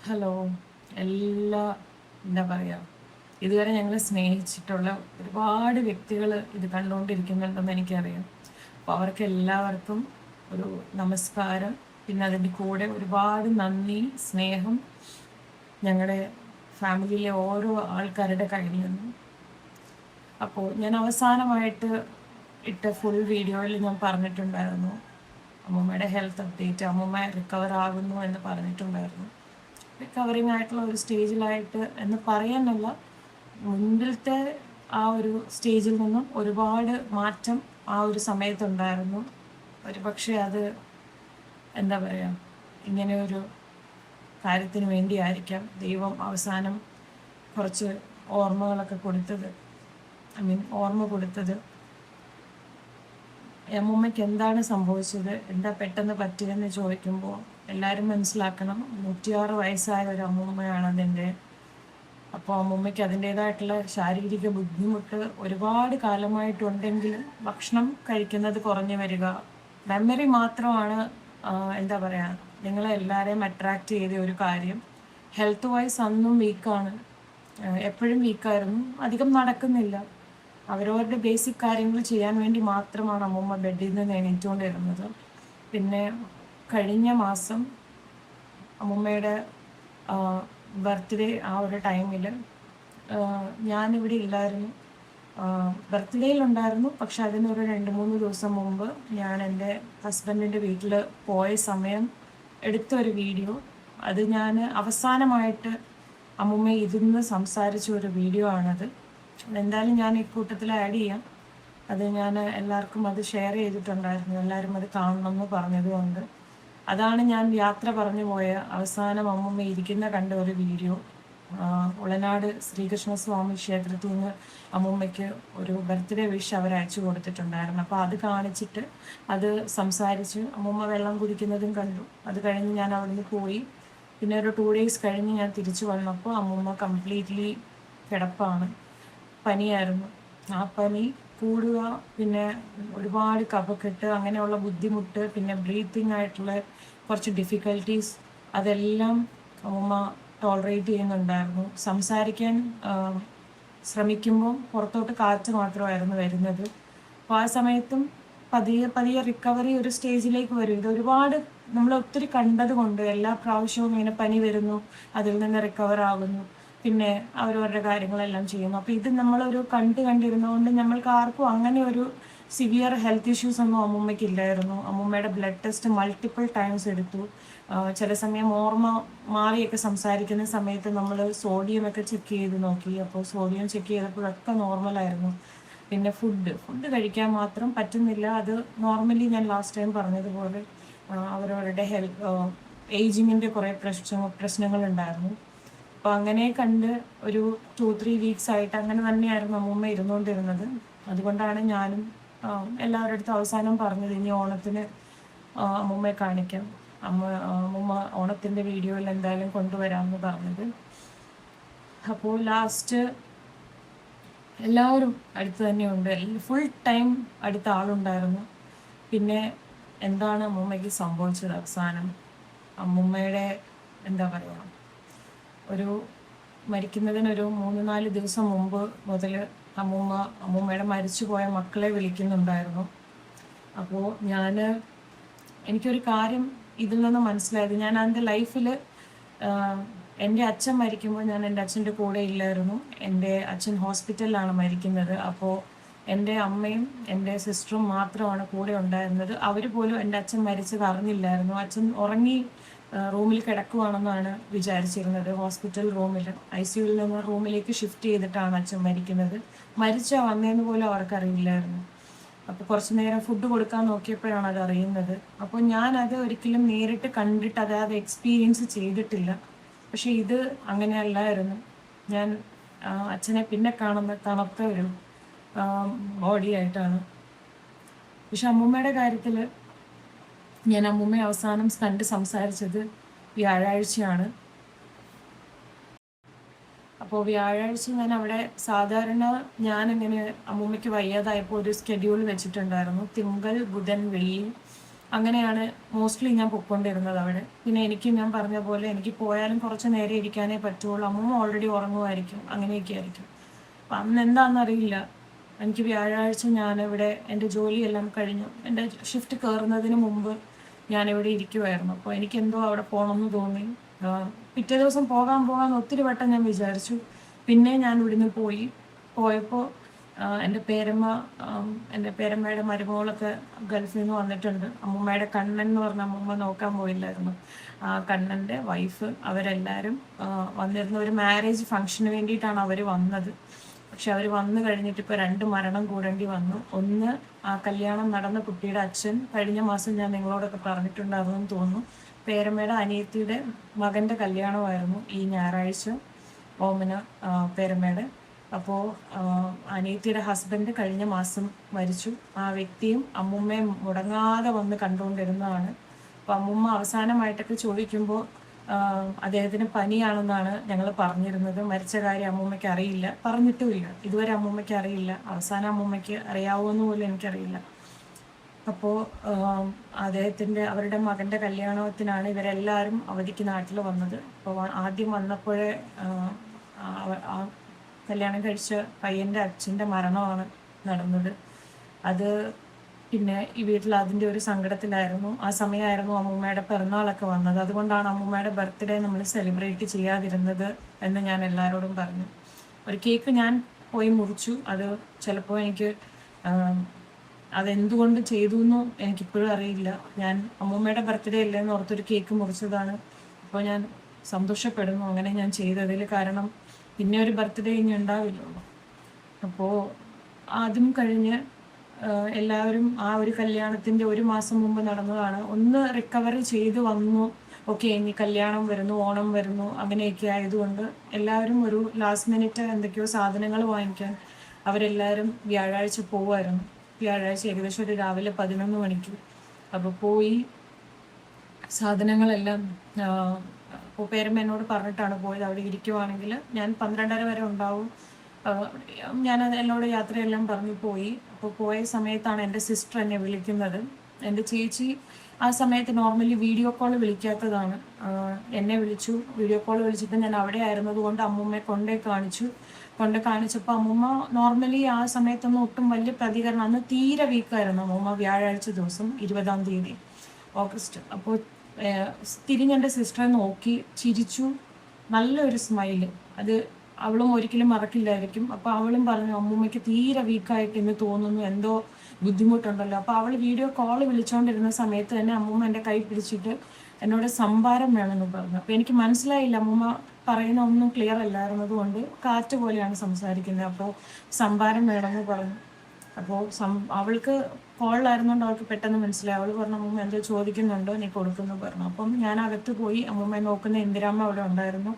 Hello. എല്ലാ എന്താ പറയുക, ഇതുവരെ ഞങ്ങൾ സ്നേഹിച്ചിട്ടുള്ള ഒരുപാട് വ്യക്തികൾ ഇത് കണ്ടുകൊണ്ടിരിക്കുന്നുണ്ടെന്ന് എനിക്കറിയാം. അപ്പോൾ അവർക്ക് എല്ലാവർക്കും ഒരു നമസ്കാരം. പിന്നെ അതിൻ്റെ കൂടെ ഒരുപാട് നന്ദി, സ്നേഹം ഞങ്ങളുടെ ഫാമിലിയിലെ ഓരോ ആൾക്കാരുടെ കയ്യിൽ നിന്നും. അപ്പോൾ ഞാൻ അവസാനമായിട്ട് ഇട്ട ഫുൾ വീഡിയോയിൽ ഞാൻ പറഞ്ഞിട്ടുണ്ടായിരുന്നു അമ്മൂമ്മയുടെ ഹെൽത്ത് അപ്ഡേറ്റ്, അമ്മൂമ്മ റിക്കവർ ആകുന്നു എന്ന് പറഞ്ഞിട്ടുണ്ടായിരുന്നു. റിക്കവറിങ് ആയിട്ടുള്ള ഒരു സ്റ്റേജിലായിട്ട് എന്ന് പറയാനല്ല, മുൻപിലത്തെ ആ ഒരു സ്റ്റേജിൽ നിന്നും ഒരുപാട് മാറ്റം ആ ഒരു സമയത്തുണ്ടായിരുന്നു. ഒരു പക്ഷേ അത് എന്താ പറയുക, ഇങ്ങനെ ഒരു കാര്യത്തിന് വേണ്ടിയായിരിക്കാം ദൈവം അവസാനം കുറച്ച് ഓർമ്മകളൊക്കെ കൊടുത്തത്. ഓർമ്മ കൊടുത്തത്. അമ്മൂമ്മയ്ക്ക് എന്താണ് സംഭവിച്ചത്, എന്താ പെട്ടെന്ന് പറ്റിയെന്ന് ചോദിക്കുമ്പോൾ എല്ലാവരും മനസ്സിലാക്കണം, 106 വയസ്സായ ഒരു അമ്മൂമ്മയാണ് അതിൻ്റെ. അപ്പോൾ അമ്മൂമ്മയ്ക്ക് അതിൻ്റേതായിട്ടുള്ള ശാരീരിക ബുദ്ധിമുട്ട് ഒരുപാട് കാലമായിട്ടുണ്ടെങ്കിലും ഭക്ഷണം കഴിക്കുന്നത് കുറഞ്ഞു വരിക, മെമ്മറി മാത്രമാണ് എന്താ പറയുക നിങ്ങളെ എല്ലാവരെയും അട്രാക്റ്റ് ചെയ്ത ഒരു കാര്യം. ഹെൽത്ത് വൈസ് അന്നും വീക്കാണ്, എപ്പോഴും വീക്കായിരുന്നു, അധികം നടക്കുന്നില്ല. അവരവരുടെ ബേസിക് കാര്യങ്ങൾ ചെയ്യാൻ വേണ്ടി മാത്രമാണ് അമ്മൂമ്മ ബെഡിൽ നിന്ന് എണീറ്റുകൊണ്ടിരുന്നത്. പിന്നെ കഴിഞ്ഞ മാസം അമ്മൂമ്മയുടെ ബർത്ത്ഡേ ആ ഒരു ടൈമിൽ ഞാനിവിടെ ഇല്ലായിരുന്നു. ബർത്ത്ഡേയിലുണ്ടായിരുന്നു, പക്ഷെ അതിനൊരു 2-3 ദിവസം മുമ്പ് ഞാൻ എൻ്റെ ഹസ്ബൻഡിൻ്റെ വീട്ടിൽ പോയ സമയം എടുത്തൊരു വീഡിയോ. അത് ഞാൻ അവസാനമായിട്ട് അമ്മൂമ്മ ഇരുന്ന് സംസാരിച്ച ഒരു വീഡിയോ ആണത്. എന്തായാലും ഞാൻ ഈ കൂട്ടത്തിൽ ആഡ് ചെയ്യാം. അത് ഞാൻ എല്ലാവർക്കും അത് ഷെയർ ചെയ്തിട്ടുണ്ടായിരുന്നു, എല്ലാവരും അത് കാണണം എന്ന് പറഞ്ഞതുകൊണ്ട്. അതാണ് ഞാൻ യാത്ര പറഞ്ഞു പോയ അവസാനം അമ്മൂമ്മ ഇരിക്കുന്ന കണ്ട ഒരു വീഡിയോ. ഉളനാട് ശ്രീകൃഷ്ണസ്വാമി ക്ഷേത്രത്തിൽ നിന്ന് അമ്മൂമ്മയ്ക്ക് ഒരു ബർത്ത്ഡേ വിഷ് അവർ അയച്ചു കൊടുത്തിട്ടുണ്ടായിരുന്നു. അപ്പോൾ അത് കാണിച്ചിട്ട് അത് സംസാരിച്ച് അമ്മൂമ്മ വെള്ളം കുടിക്കുന്നതും കണ്ടു. അത് കഴിഞ്ഞ് ഞാൻ അവിടുന്ന് പോയി. പിന്നെ ഒരു 2 days കഴിഞ്ഞ് ഞാൻ തിരിച്ചു വന്നപ്പോൾ അമ്മൂമ്മ കംപ്ലീറ്റ്ലി കിടപ്പാണ്. പനിയായിരുന്നു. ആ പനി കൂടുക, പിന്നെ ഒരുപാട് കഫക്കെട്ട്, അങ്ങനെയുള്ള ബുദ്ധിമുട്ട്, പിന്നെ ബ്രീത്തിങ് ആയിട്ടുള്ള കുറച്ച് ഡിഫിക്കൽട്ടീസ്, അതെല്ലാം അമ്മൂമ്മ ടോളറേറ്റ് ചെയ്യുന്നുണ്ടായിരുന്നു. സംസാരിക്കാൻ ശ്രമിക്കുമ്പോൾ പുറത്തോട്ട് കാറ്റ് മാത്രമായിരുന്നു വരുന്നത്. അപ്പോൾ ആ സമയത്തും പതിയെ പതിയെ റിക്കവറി ഒരു സ്റ്റേജിലേക്ക് വരും. ഇത് ഒരുപാട് നമ്മൾ ഒത്തിരി കണ്ടത് കൊണ്ട് എല്ലാ പ്രാവശ്യവും ഇങ്ങനെ പനി വരുന്നു, അതിൽ നിന്ന് റിക്കവർ ആകുന്നു, പിന്നെ അവരവരുടെ കാര്യങ്ങളെല്ലാം ചെയ്യുന്നു. അപ്പോൾ ഇത് നമ്മളൊരു കണ്ടിരുന്നതുകൊണ്ട് നമ്മൾക്ക് ആർക്കും അങ്ങനെ ഒരു സിവിയർ ഹെൽത്ത് ഇഷ്യൂസ് ഒന്നും അമ്മൂമ്മയ്ക്ക് ഇല്ലായിരുന്നു. അമ്മൂമ്മയുടെ ബ്ലഡ് ടെസ്റ്റ് മൾട്ടിപ്പിൾ ടൈംസ് എടുത്തു. ചില സമയം ഓർമ്മ മാറിയൊക്കെ സംസാരിക്കുന്ന സമയത്ത് നമ്മൾ സോഡിയം ഒക്കെ ചെക്ക് ചെയ്ത് നോക്കി. അപ്പോൾ സോഡിയം ചെക്ക് ചെയ്തപ്പോഴൊക്കെ നോർമലായിരുന്നു. പിന്നെ ഫുഡ് കഴിക്കാൻ മാത്രം പറ്റുന്നില്ല. അത് നോർമലി ഞാൻ ലാസ്റ്റ് ടൈം പറഞ്ഞതുപോലെ അവരവരുടെ ഏജിങ്ങിൻ്റെ കുറേ പ്രശ്നങ്ങളുണ്ടായിരുന്നു. അപ്പോൾ അങ്ങനെ കണ്ട് ഒരു 2-3 weeks ആയിട്ട് അങ്ങനെ തന്നെയായിരുന്നു അമ്മൂമ്മ ഇരുന്നുകൊണ്ടിരുന്നത്. അതുകൊണ്ടാണ് ഞാനും എല്ലാവരുടെ അടുത്തും അവസാനം പറഞ്ഞത്, ഇനി ഓണത്തിന് അമ്മൂമ്മയെ കാണിക്കാം, അമ്മൂമ്മ ഓണത്തിൻ്റെ വീഡിയോയിൽ എന്തായാലും കൊണ്ടുവരാമെന്ന് പറഞ്ഞത്. അപ്പോൾ ലാസ്റ്റ് എല്ലാവരും അടുത്ത് തന്നെയുണ്ട്, ഫുൾ ടൈം അടുത്ത ആളുണ്ടായിരുന്നു. പിന്നെ എന്താണ് അമ്മൂമ്മയ്ക്ക് സംഭവിച്ചത് അവസാനം? അമ്മൂമ്മയുടെ എന്താ പറയുക, ഒരു മരിക്കുന്നതിനൊരു 3-4 ദിവസം മുമ്പ് മുതൽ അമ്മൂമ്മയുടെ മരിച്ചുപോയ മക്കളെ വിളിക്കുന്നുണ്ടായിരുന്നു. അപ്പോൾ എനിക്കൊരു കാര്യം ഇതിൽ നിന്ന് മനസ്സിലായത്, ഞാൻ എൻ്റെ ലൈഫിൽ എൻ്റെ അച്ഛൻ മരിക്കുമ്പോൾ ഞാൻ എൻ്റെ അച്ഛൻ്റെ കൂടെ ഇല്ലായിരുന്നു. എൻ്റെ അച്ഛൻ ഹോസ്പിറ്റലിലാണ് മരിക്കുന്നത്. അപ്പോൾ എൻ്റെ അമ്മയും എൻ്റെ സിസ്റ്ററും മാത്രമാണ് കൂടെ ഉണ്ടായിരുന്നത്. അവർ പോലും എൻ്റെ അച്ഛൻ മരിച്ചത് അറിഞ്ഞില്ലായിരുന്നു. അച്ഛൻ ഉറങ്ങി റൂമിൽ കിടക്കുവാണെന്നാണ് വിചാരിച്ചിരുന്നത്. ഹോസ്പിറ്റൽ റൂമിൽ ICUവിൽ നിന്ന് റൂമിലേക്ക് ഷിഫ്റ്റ് ചെയ്തിട്ടാണ് അച്ഛൻ മരിക്കുന്നത്. മരിച്ചാ വന്നതെന്ന് പോലും അവർക്കറിയില്ലായിരുന്നു. അപ്പോൾ കുറച്ച് നേരം ഫുഡ് കൊടുക്കാൻ നോക്കിയപ്പോഴാണ് അത് അറിയുന്നത്. അപ്പോൾ ഞാനത് ഒരിക്കലും നേരിട്ട് കണ്ടിട്ട് അത് എക്സ്പീരിയൻസ് ചെയ്തിട്ടില്ല. പക്ഷെ ഇത് അങ്ങനെയല്ലായിരുന്നു. ഞാൻ അച്ഛനെ പിന്നെ കാണുന്ന തണുത്ത ഒരു ബോഡി ആയിട്ടാണ്. പക്ഷെ അമ്മൂമ്മയുടെ കാര്യത്തിൽ ഞാൻ അമ്മൂമ്മയെ അവസാനം കണ്ട് സംസാരിച്ചത് വ്യാഴാഴ്ചയാണ്. അപ്പോൾ വ്യാഴാഴ്ച ഞാൻ അവിടെ സാധാരണ ഞാനിങ്ങനെ അമ്മൂമ്മയ്ക്ക് വയ്യാതായപ്പോൾ ഒരു സ്കെഡ്യൂൾ വെച്ചിട്ടുണ്ടായിരുന്നു. തിങ്കൾ, ബുധൻ, വെള്ളി അങ്ങനെയാണ് മോസ്റ്റ്ലി ഞാൻ പൊയ്ക്കൊണ്ടിരുന്നത് അവിടെ. പിന്നെ എനിക്ക് ഞാൻ പറഞ്ഞ പോലെ എനിക്ക് പോയാലും കുറച്ച് നേരം ഇരിക്കാനേ പറ്റുള്ളൂ. അമ്മൂമ്മ ഓൾറെഡി ഉറങ്ങുമായിരിക്കും, അങ്ങനെയൊക്കെ ആയിരിക്കും. അപ്പം അന്ന് എന്താണെന്നറിയില്ല, എനിക്ക് വ്യാഴാഴ്ച ഞാനിവിടെ എൻ്റെ ജോലിയെല്ലാം കഴിഞ്ഞു, എൻ്റെ ഷിഫ്റ്റ് കയറുന്നതിന് മുമ്പ് ഞാനിവിടെ ഇരിക്കുമായിരുന്നു. അപ്പോൾ എനിക്കെന്തോ അവിടെ പോകണമെന്ന് തോന്നി. പിറ്റേ ദിവസം പോകാൻ ഒത്തിരി വട്ടം ഞാൻ വിചാരിച്ചു. പിന്നെ ഞാൻ ഇവിടുന്ന് പോയപ്പോൾ എൻ്റെ പേരമ്മയുടെ മരുമകളൊക്കെ ഗൾഫിൽ നിന്ന് വന്നിട്ടുണ്ട്. അമ്മൂമ്മയുടെ കണ്ണൻ എന്ന് പറഞ്ഞ അമ്മൂമ്മ നോക്കാൻ പോയില്ലായിരുന്നു. ആ കണ്ണൻ്റെ വൈഫ് അവരെല്ലാവരും വന്നിരുന്ന ഒരു മാരേജ് ഫംഗ്ഷന് വേണ്ടിയിട്ടാണ് അവർ വന്നത്. പക്ഷെ അവർ വന്നു കഴിഞ്ഞിട്ട് ഇപ്പോൾ 2 മരണം കൂടേണ്ടി വന്നു. ഒന്ന്, ആ കല്യാണം നടന്ന കുട്ടിയുടെ അച്ഛൻ കഴിഞ്ഞ മാസം ഞാൻ നിങ്ങളോടൊക്കെ പറഞ്ഞിട്ടുണ്ടായിരുന്നെന്ന് തോന്നുന്നു. പേരമ്മയുടെ അനിയത്തിയുടെ മകൻ്റെ കല്യാണമായിരുന്നു ഈ ഞായറാഴ്ച, ഓമന പേരമ്മയുടെ. അപ്പോൾ അനിയത്തിയുടെ ഹസ്ബൻഡ് കഴിഞ്ഞ മാസം മരിച്ചു. ആ വ്യക്തിയും അമ്മൂമ്മയും മുടങ്ങാതെ വന്ന് കണ്ടുകൊണ്ടിരുന്നതാണ്. അപ്പോൾ അമ്മൂമ്മ അവസാനമായിട്ടൊക്കെ ചോദിക്കുമ്പോൾ അദ്ദേഹത്തിന് പനിയാണെന്നാണ് ഞങ്ങൾ പറഞ്ഞിരുന്നത്. മരിച്ച കാര്യം അമ്മൂമ്മയ്ക്ക് അറിയില്ല, പറഞ്ഞിട്ടുമില്ല, ഇതുവരെ അമ്മൂമ്മയ്ക്ക് അറിയില്ല. അവസാനം അമ്മൂമ്മയ്ക്ക് അറിയാവുമെന്ന് പോലും എനിക്കറിയില്ല. അപ്പോൾ അവരുടെ മകൻ്റെ കല്യാണത്തിനാണ് ഇവരെല്ലാവരും അവധിക്ക് നാട്ടിൽ വന്നത്. അപ്പോൾ ആദ്യം വന്നപ്പോഴേ ആ കല്യാണം കഴിച്ച പയ്യൻ്റെ അച്ഛൻ്റെ മരണമാണ് നടന്നത്. അത് പിന്നെ ഈ വീട്ടിൽ അതിൻ്റെ ഒരു സങ്കടത്തിലായിരുന്നു. ആ സമയമായിരുന്നു അമ്മൂമ്മയുടെ പിറന്നാളൊക്കെ വന്നത്. അതുകൊണ്ടാണ് അമ്മൂമ്മയുടെ ബർത്ത്ഡേ നമ്മൾ സെലിബ്രേറ്റ് ചെയ്യാതിരുന്നത് എന്ന് ഞാൻ എല്ലാവരോടും പറഞ്ഞു. ഒരു കേക്ക് ഞാൻ പോയി മുറിച്ചു. അത് ചിലപ്പോൾ എനിക്ക് അതെന്തുകൊണ്ട് ചെയ്തു എന്നും എനിക്കിപ്പോഴും അറിയില്ല. ഞാൻ അമ്മൂമ്മയുടെ ബർത്ത്ഡേ അല്ലേന്ന് ഓർത്തൊരു കേക്ക് മുറിച്ചതാണ്. അപ്പോൾ ഞാൻ സന്തോഷപ്പെടുന്നു അങ്ങനെ ഞാൻ ചെയ്തതിൽ. കാരണം പിന്നെ ഒരു ബർത്ത്ഡേ ഇനി ഉണ്ടാവില്ലല്ലോ. അപ്പോൾ അതും കഴിഞ്ഞ് എല്ലാവരും ആ ഒരു കല്യാണത്തിൻ്റെ 1 മാസം മുമ്പ് നടന്നതാണ്. ഒന്ന് റിക്കവറി ചെയ്ത് വന്നു. ഓക്കെ, ഇനി കല്യാണം വരുന്നു, ഓണം വരുന്നു, അങ്ങനെയൊക്കെ ആയതുകൊണ്ട് എല്ലാവരും ഒരു ലാസ്റ്റ് മിനിറ്റ് എന്തൊക്കെയോ സാധനങ്ങൾ വാങ്ങിക്കാൻ അവരെല്ലാവരും വ്യാഴാഴ്ച പോവുമായിരുന്നു. വ്യാഴാഴ്ച ഏകദേശം ഒരു രാവിലെ 11 മണിക്ക്. അപ്പോൾ പോയി സാധനങ്ങളെല്ലാം അപ്പോൾ പേരമ്മ എന്നോട് പറഞ്ഞിട്ടാണ് പോയത്. അവിടെ ഇരിക്കുവാണെങ്കിൽ ഞാൻ 12:30 വരെ ഉണ്ടാവും. ഞാൻ എന്നോട് യാത്രയെല്ലാം പറഞ്ഞു പോയി. അപ്പോൾ പോയ സമയത്താണ് എൻ്റെ സിസ്റ്റർ എന്നെ വിളിക്കുന്നത്. എൻ്റെ ചേച്ചി ആ സമയത്ത് നോർമലി വീഡിയോ കോൾ വിളിക്കാത്തതാണ്. എന്നെ വിളിച്ചു. വീഡിയോ കോൾ വിളിച്ചിട്ട് ഞാൻ അവിടെ ആയിരുന്നത് കൊണ്ട് അമ്മൂമ്മയെ കൊണ്ട് കാണിച്ചപ്പോൾ അമ്മൂമ്മ നോർമലി ആ സമയത്തൊന്നും ഒട്ടും വലിയ പ്രതികരണം, അന്ന് തീരെ വീക്കായിരുന്നു അമ്മൂമ്മ. വ്യാഴാഴ്ച ദിവസം 20-ാം തീയതി ഓഗസ്റ്റ്. അപ്പോൾ തിരിഞ്ഞെൻ്റെ സിസ്റ്ററെ നോക്കി ചിരിച്ചു, നല്ലൊരു സ്മൈല്. അത് അവളും ഒരിക്കലും മറക്കില്ലായിരിക്കും. അപ്പോൾ അവളും പറഞ്ഞു, അമ്മൂമ്മയ്ക്ക് തീരെ വീക്കായിട്ട് എന്ന് തോന്നുന്നു, എന്തോ ബുദ്ധിമുട്ടുണ്ടല്ലോ. അപ്പോൾ അവൾ വീഡിയോ കോൾ വിളിച്ചുകൊണ്ടിരുന്ന സമയത്ത് തന്നെ അമ്മൂമ്മ എൻ്റെ കൈ പിടിച്ചിട്ട് എന്നോട് സംഭാരം വേണമെന്ന് പറഞ്ഞു. അപ്പോൾ എനിക്ക് മനസ്സിലായില്ല, അമ്മൂമ്മ പറയുന്ന ഒന്നും ക്ലിയർ അല്ലായിരുന്നത് കൊണ്ട് കാറ്റ് പോലെയാണ് സംസാരിക്കുന്നത്. അപ്പോൾ സംഭാരം വേണമെന്ന് പറഞ്ഞു. അപ്പോൾ അവൾക്ക് കോളിലായിരുന്നുകൊണ്ട് അവൾക്ക് പെട്ടെന്ന് മനസ്സിലായി. അവൾ പറഞ്ഞു, അമ്മൂമ്മ എന്തോ ചോദിക്കുന്നുണ്ടോ, നീ കൊടുക്കുന്നു പറഞ്ഞു. അപ്പം ഞാൻ അകത്ത് പോയി. അമ്മൂമ്മയെ നോക്കുന്ന ഇന്ദിരാമ്മ അവിടെ ഉണ്ടായിരുന്നു.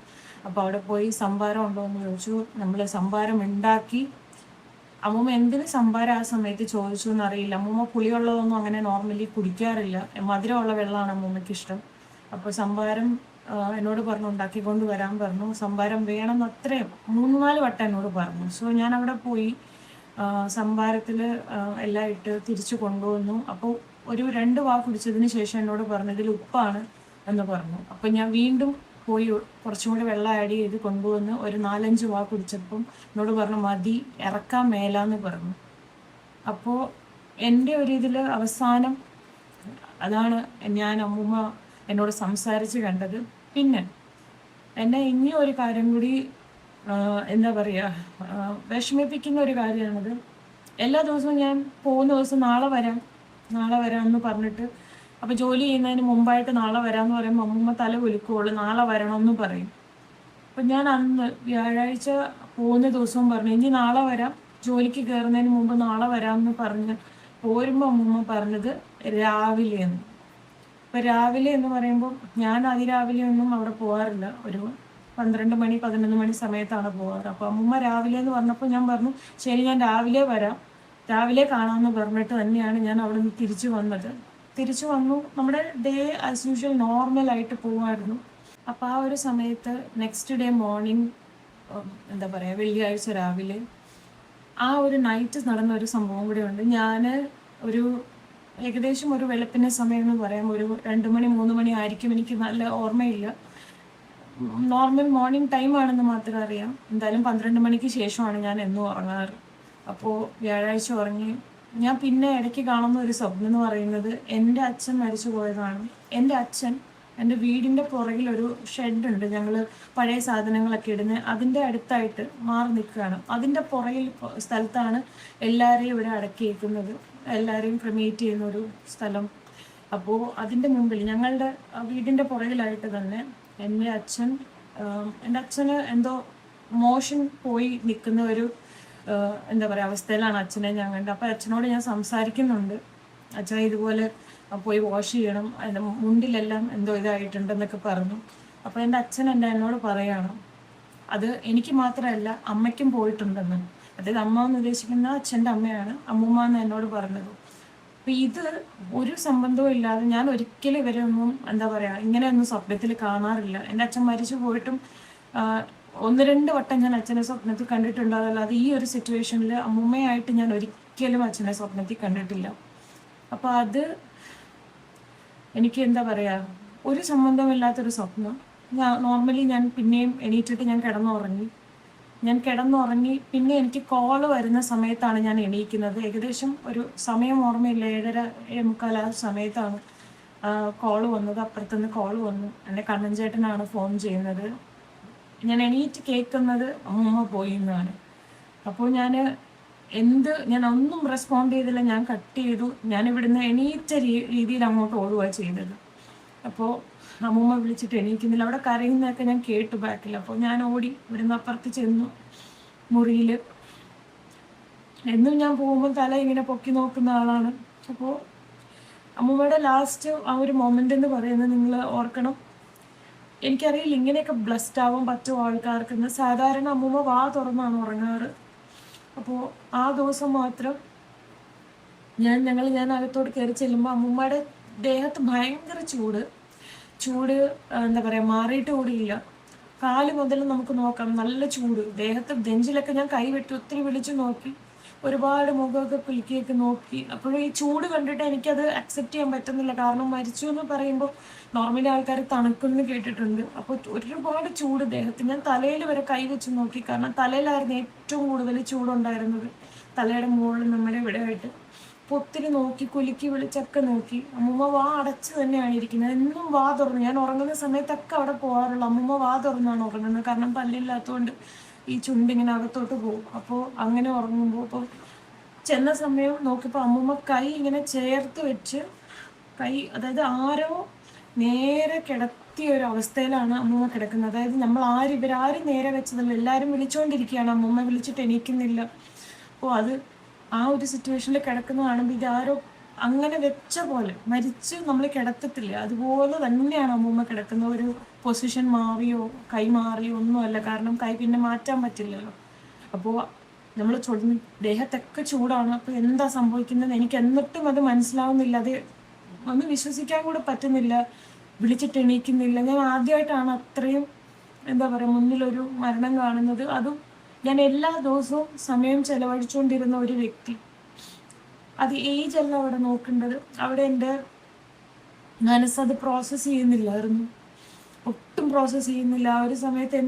അപ്പോൾ അവിടെ പോയി സംഭാരം ഉണ്ടോ എന്ന് ചോദിച്ചു. നമ്മൾ സംഭാരം ഉണ്ടാക്കി. അമ്മൂമ്മ എന്തിന് സംഭാരം ആ സമയത്ത് ചോദിച്ചു എന്നറിയില്ല. അമ്മൂമ്മ പുളിയുള്ളതൊന്നും അങ്ങനെ നോർമലി കുടിക്കാറില്ല, മധുരമുള്ള വെള്ളമാണ് അമ്മൂമ്മയ്ക്ക് ഇഷ്ടം. അപ്പോൾ സംഭാരം എന്നോട് പറഞ്ഞു ഉണ്ടാക്കിക്കൊണ്ട് വരാൻ പറഞ്ഞു. സംഭാരം വേണമെന്ന് അത്രയും 3-4 വട്ടം എന്നോട് പറഞ്ഞു. സോ ഞാൻ അവിടെ പോയി സംഭാരത്തിൽ എല്ലാം ഇട്ട് തിരിച്ചു കൊണ്ടുവന്നു. അപ്പോൾ ഒരു 2 വാ കുടിച്ചതിന് ശേഷം എന്നോട് പറഞ്ഞു, ഇതിൽ ഉപ്പാണ് എന്ന് പറഞ്ഞു. അപ്പോൾ ഞാൻ വീണ്ടും പോയി കുറച്ചും കൂടി വെള്ളം ആഡ് ചെയ്ത് കൊണ്ടുവന്ന് ഒരു 4-5 വാ കുടിച്ചപ്പം എന്നോട് പറഞ്ഞു, മതി, ഇറക്കാൻ മേലാന്ന് പറഞ്ഞു. അപ്പോൾ എൻ്റെ ഒരു ഇതിൽ അവസാനം അതാണ് ഞാൻ അമ്മൂമ്മ എന്നോട് സംസാരിച്ച് കണ്ടത്. പിന്നെ എന്നെ ഇനി ഒരു കാര്യം കൂടി എന്താ പറയുക, വിഷമിപ്പിക്കുന്ന ഒരു കാര്യമാണത്. എല്ലാ ദിവസവും ഞാൻ പോകുന്ന ദിവസം നാളെ വരാം എന്ന് പറഞ്ഞിട്ട്, അപ്പോൾ ജോലി ചെയ്യുന്നതിന് മുമ്പായിട്ട് നാളെ വരാമെന്ന് പറയുമ്പോൾ അമ്മൂമ്മ തല കുലുക്കുള്ളൂ, നാളെ വരണമെന്ന് പറയും. അപ്പം ഞാൻ അന്ന് വ്യാഴാഴ്ച പോകുന്ന ദിവസവും പറഞ്ഞു, ഇനി നാളെ വരാം, ജോലിക്ക് കയറുന്നതിന് മുമ്പ് നാളെ വരാമെന്ന് പറഞ്ഞ് പോരുമ്പോൾ അമ്മൂമ്മ പറഞ്ഞത് രാവിലെയെന്ന്. അപ്പോൾ രാവിലെ എന്ന് പറയുമ്പോൾ ഞാൻ അതിരാവിലെ ഒന്നും അവിടെ പോകാറില്ല. ഒരു 12 മണി 11 മണി സമയത്താണ് പോകാറ്. അപ്പോൾ അമ്മൂമ്മ രാവിലെ എന്ന് പറഞ്ഞപ്പോൾ ഞാൻ പറഞ്ഞു, ശരി, ഞാൻ രാവിലെ വരാം, രാവിലെ കാണാമെന്ന് പറഞ്ഞിട്ട് തന്നെയാണ് ഞാൻ അവിടെ നിന്ന് തിരിച്ചു വന്നു. നമ്മുടെ ഡേ ആസ് യൂഷ്വൽ നോർമലായിട്ട് പോകുമായിരുന്നു. അപ്പോൾ ആ ഒരു സമയത്ത് നെക്സ്റ്റ് ഡേ മോർണിംഗ്, എന്താ പറയുക, വെള്ളിയാഴ്ച രാവിലെ ആ ഒരു നൈറ്റ് നടന്ന ഒരു സംഭവം കൂടെ ഉണ്ട്. ഞാൻ ഒരു ഏകദേശം ഒരു വെളുപ്പിൻ്റെ സമയം എന്ന് പറയാം, ഒരു 2 മണി 3 മണി ആയിരിക്കും, എനിക്ക് നല്ല ഓർമ്മയില്ല. നോർമൽ മോർണിംഗ് ടൈം ആണെന്ന് മാത്രം അറിയാം. എന്തായാലും 12 മണിക്ക് ശേഷമാണ് ഞാൻ എന്നും ഉറങ്ങാറ്. അപ്പോൾ വ്യാഴാഴ്ച ഉറങ്ങി. ഞാൻ പിന്നെ ഇടയ്ക്ക് കാണുന്ന ഒരു സ്വപ്നം എന്ന് പറയുന്നത് എൻ്റെ അച്ഛൻ മരിച്ചു പോയതാണ്. എൻ്റെ അച്ഛൻ എൻ്റെ വീടിൻ്റെ പുറകിൽ ഒരു ഷെഡുണ്ട്, ഞങ്ങൾ പഴയ സാധനങ്ങളൊക്കെ ഇടുന്നത്, അതിൻ്റെ അടുത്തായിട്ട് മാറി നിൽക്കുകയാണ്. അതിൻ്റെ പുറകിൽ സ്ഥലത്താണ് എല്ലാവരെയും ഇവിടെ അടക്കിയേക്കുന്നത്, എല്ലാവരെയും ക്രിമേറ്റ് ചെയ്യുന്ന ഒരു സ്ഥലം. അപ്പോൾ അതിൻ്റെ മുമ്പിൽ ഞങ്ങളുടെ വീടിൻ്റെ പുറകിലായിട്ട് തന്നെ എൻ്റെ അച്ഛന് എന്തോ മോഷൻ പോയി നിൽക്കുന്ന ഒരു എന്താ പറയുക അവസ്ഥയിലാണ് അച്ഛനെ ഞാൻ കണ്ടത്. അപ്പോൾ അച്ഛനോട് ഞാൻ സംസാരിക്കുന്നുണ്ട്, അച്ഛൻ ഇതുപോലെ പോയി വാഷ് ചെയ്യണം, അതിൻ്റെ മുണ്ടിലെല്ലാം എന്തോ ഇതായിട്ടുണ്ടെന്നൊക്കെ പറഞ്ഞു. അപ്പോൾ എൻ്റെ അച്ഛൻ എന്നോട് പറയുകയാണ്, അത് എനിക്ക് മാത്രമല്ല അമ്മയ്ക്കും പോയിട്ടുണ്ടെന്ന്. അതായത് അമ്മ എന്ന് ഉദ്ദേശിക്കുന്ന അച്ഛൻ്റെ അമ്മയാണ് അമ്മൂമ്മ എന്ന് എന്നോട് പറഞ്ഞത്. അപ്പം ഇത് ഒരു സംബന്ധവും ഇല്ലാതെ ഞാൻ ഒരിക്കലും ഇവരെ ഒന്നും എന്താ പറയുക ഇങ്ങനെയൊന്നും സ്വപ്നത്തിൽ കാണാറില്ല. എൻ്റെ അച്ഛൻ മരിച്ചു പോയിട്ടും 1-2 വട്ടം ഞാൻ അച്ഛനെ സ്വപ്നത്തിൽ കണ്ടിട്ടുണ്ടാവില്ല. ഈ ഒരു സിറ്റുവേഷനിൽ അമ്മൂമ്മയായിട്ട് ഞാൻ ഒരിക്കലും അച്ഛനെ സ്വപ്നത്തിൽ കണ്ടിട്ടില്ല. അപ്പോൾ അത് എനിക്ക് എന്താ പറയുക ഒരു സംബന്ധമില്ലാത്തൊരു സ്വപ്നം. നോർമലി ഞാൻ പിന്നെയും എണീറ്റിട്ട് ഞാൻ കിടന്നുറങ്ങി. പിന്നെ എനിക്ക് കോള് വരുന്ന സമയത്താണ് ഞാൻ എണീക്കുന്നത്. ഏകദേശം ഒരു സമയം ഓർമ്മയില്ല, 7:30-7:45 ആ സമയത്താണ് കോള് വന്നത്. അപ്പുറത്തുനിന്ന് കോള് വന്നു, എൻ്റെ കണ്ണൻ ചേട്ടനാണ് ഫോൺ ചെയ്യുന്നത്. ഞാൻ എണീറ്റ് കേൾക്കുന്നത് അമ്മൂമ്മ പോയി എന്നാണ്. അപ്പോൾ ഞാൻ ഒന്നും റെസ്പോണ്ട് ചെയ്തില്ല, ഞാൻ കട്ട് ചെയ്തു. ഞാൻ ഇവിടുന്ന് എണീറ്റ രീതിയിൽ അങ്ങോട്ട് ഓടുകയാണ് ചെയ്തത്. അപ്പോൾ അമ്മൂമ്മ വിളിച്ചിട്ട് എണീക്കുന്നില്ല, അവിടെ കരയുന്നതൊക്കെ ഞാൻ കേട്ടു ബാക്കിൽ. അപ്പോൾ ഞാൻ ഓടി ഇവിടുന്ന് അപ്പുറത്ത് ചെന്നു മുറിയിൽ. എന്നും ഞാൻ പോകുമ്പോൾ തല ഇങ്ങനെ പൊക്കി നോക്കുന്ന ആളാണ്. അപ്പോൾ അമ്മൂമ്മയുടെ ലാസ്റ്റ് ആ ഒരു മൊമെൻ്റ് എന്ന് പറയുന്നത് നിങ്ങൾ ഓർക്കണം, എനിക്കറിയില്ല ഇങ്ങനെയൊക്കെ ബ്ലസ്ഡ് ആവാൻ പറ്റുമോ ആൾക്കാർക്കെന്ന്. സാധാരണ അമ്മൂമ്മ വാ തുറന്നാണ് ഉറങ്ങാറ്. അപ്പോൾ ആ ദിവസം മാത്രം ഞാൻ അകത്തോട്ട് കയറി ചെല്ലുമ്പോൾ അമ്മൂമ്മയുടെ ദേഹത്ത് ഭയങ്കര ചൂട് എന്താ പറയുക മാറിയിട്ട് കൂടിയില്ല. കാല് മുതൽ നമുക്ക് നോക്കാം, നല്ല ചൂട് ദേഹത്ത്. ബെഞ്ചിലൊക്കെ ഞാൻ കൈവെട്ടി ഒത്തിരി വിളിച്ചു നോക്കി, ഒരുപാട് മുഖമൊക്കെ കുലുക്കിയൊക്കെ നോക്കി. അപ്പോഴും ഈ ചൂട് കണ്ടിട്ട് എനിക്കത് അക്സെപ്റ്റ് ചെയ്യാൻ പറ്റുന്നില്ല. കാരണം മരിച്ചു എന്ന് പറയുമ്പോൾ നോർമലി ആൾക്കാർ തണുക്കുമെന്ന് കേട്ടിട്ടുണ്ട്. അപ്പോൾ ഒരുപാട് ചൂട് ദേഹത്ത്. ഞാൻ തലയിൽ വരെ കൈവച്ച് നോക്കി, കാരണം തലയിലായിരുന്നു ഏറ്റവും കൂടുതൽ ചൂടുണ്ടായിരുന്നത്, തലയുടെ മുകളിൽ നമ്മുടെ ഇവിടെ ആയിട്ട്. അപ്പോൾ ഒത്തിരി നോക്കി, കുലുക്കി വിളിച്ചൊക്കെ നോക്കി. അമ്മൂമ്മ വാ അടച്ച് തന്നെയാണ് ഇരിക്കുന്നത്, എന്നും വാ തുറന്നു. ഞാൻ ഉറങ്ങുന്ന സമയത്തൊക്കെ അവിടെ പോകാറുള്ളൂ. അമ്മൂമ്മ വാ തുറന്നാണ് ഉറങ്ങുന്നത്, കാരണം പല്ലില്ലാത്തതുകൊണ്ട് ഈ ചുണ്ടിങ്ങനെ അകത്തോട്ട് പോകും. അപ്പോൾ അങ്ങനെ ഉറങ്ങുമ്പോൾ അപ്പോൾ ചെന്ന സമയം നോക്കിയപ്പോൾ അമ്മൂമ്മ കൈ ഇങ്ങനെ ചേർത്ത് വെച്ച് അതായത് ആരോ നേരെ കിടത്തിയ ഒരു അവസ്ഥയിലാണ് അമ്മൂമ്മ കിടക്കുന്നത്. അതായത് ഇവരാരും നേരെ വെച്ചതല്ല, എല്ലാവരും വിളിച്ചുകൊണ്ടിരിക്കുകയാണ്, അമ്മൂമ്മ വിളിച്ചിട്ട് എണീക്കുന്നില്ല. അപ്പോൾ ആ ഒരു സിറ്റുവേഷനിൽ കിടക്കുന്ന കാണുമ്പോൾ ഇതാരോ അങ്ങനെ വെച്ച പോലെ, മരിച്ച് നമ്മൾ കിടത്തത്തില്ല അതുപോലെ തന്നെയാണ് അമ്മൂമ്മ കിടക്കുന്ന. ഒരു പൊസിഷൻ മാറിയോ കൈ മാറിയോ ഒന്നുമല്ല, കാരണം കൈ പിന്നെ മാറ്റാൻ പറ്റില്ലല്ലോ. അപ്പോൾ നമ്മൾ ദേഹത്തൊക്കെ ചൂടാണ്. അപ്പോൾ എന്താ സംഭവിക്കുന്നത് എനിക്ക് എന്നിട്ടും അത് മനസ്സിലാവുന്നില്ല, അത് ഒന്ന് വിശ്വസിക്കാൻ കൂടെ പറ്റുന്നില്ല. വിളിച്ചിട്ട് എണീക്കുന്നില്ല. ഞാൻ ആദ്യമായിട്ടാണ് അത്രയും എന്താ പറയുക മുന്നിലൊരു മരണം കാണുന്നത്. അതും ഞാൻ എല്ലാ ദിവസവും സമയം ചെലവഴിച്ചുകൊണ്ടിരുന്ന ഒരു വ്യക്തി. അത് ഏജ് അല്ല അവിടെ നോക്കേണ്ടത്, അവിടെ എൻ്റെ മനസ്സത് പ്രോസസ്സ് ചെയ്യുന്നില്ലായിരുന്നു, ഒട്ടും പ്രോസസ്സ് ചെയ്യുന്നില്ല. ആ ഒരു സമയത്ത്